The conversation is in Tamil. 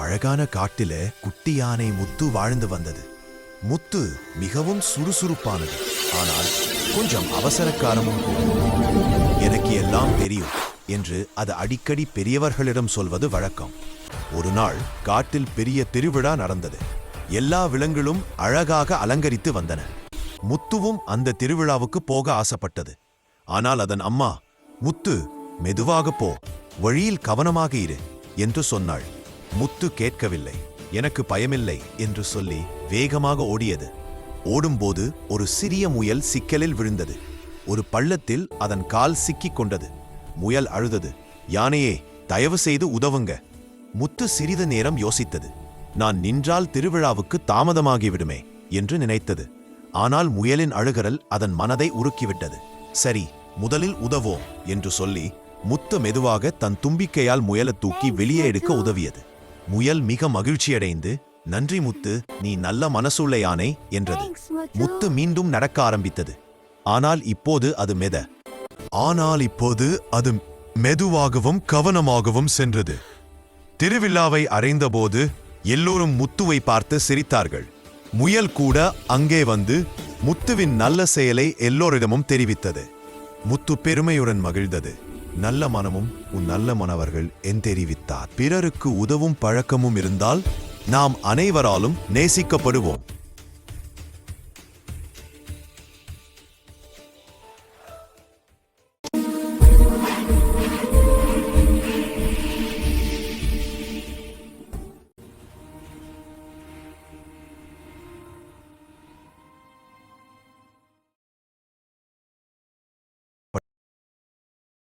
அழகான காட்டில குட்டி யானை முத்து வாழ்ந்து வந்தது. முத்து மிகவும் சுறுசுறுப்பானது, ஆனால் கொஞ்சம் அவசரக்காரமும் கூட. எனக்கு எல்லாம் தெரியும் என்று அது அடிக்கடி பெரியவர்களிடம் சொல்வது வழக்கம். ஒரு நாள் காட்டில் பெரிய திருவிழா நடந்தது. எல்லா விலங்குகளும் அழகாக அலங்கரித்து வந்தன. முத்துவும் அந்த திருவிழாவுக்கு போக ஆசைப்பட்டது. ஆனால் அதன் அம்மா, முத்து மெதுவாக போ, வழியில் கவனமாக இரு என்று சொன்னாள். முத்து கேட்கவில்லை. எனக்கு பயமில்லை என்று சொல்லி வேகமாக ஓடியது. ஓடும்போது ஒரு சிறிய முயல் சிக்கலில் விழுந்தது. ஒரு பள்ளத்தில் அதன் கால் சிக்கிக் கொண்டது. முயல் அழுதது. யானையே, தயவு செய்து உதவுங்க. முத்து சிறிது நேரம் யோசித்தது. நான் நின்றால் திருவிழாவுக்கு தாமதமாகிவிடுமே என்று நினைத்தது. ஆனால் முயலின் அழுகரல் அதன் மனதை உருக்கிவிட்டது. சரி, முதலில் உதவோம் என்று சொல்லி முத்து மெதுவாக தன் தும்பிக்கையால் முயலை தூக்கி வெளியே எடுக்க உதவியது. முயல் மிக மகிழ்ச்சியடைந்து, நன்றி முத்து, நீ நல்ல மனசுள்ள யானை என்றது. முத்து மீண்டும் நடக்க ஆரம்பித்தது. ஆனால் இப்போது அது மெதுவாகவும் கவனமாகவும் சென்றது. திருவிழாவை அடைந்தபோது எல்லோரும் முத்துவை பார்த்து சிரித்தார்கள். முயல் கூட அங்கே வந்து முத்துவின் நல்ல செயலை எல்லோரிடமும் தெரிவித்தது. முத்து பெருமையுடன் மகிழ்ந்தது. நல்ல மனமும் உன் நல்ல மனவர்கள் என் தெரிவித்தார். பிறருக்கு உதவும் பழக்கமும் இருந்தால் நாம் அனைவராலும் நேசிக்கப்படுவோம்.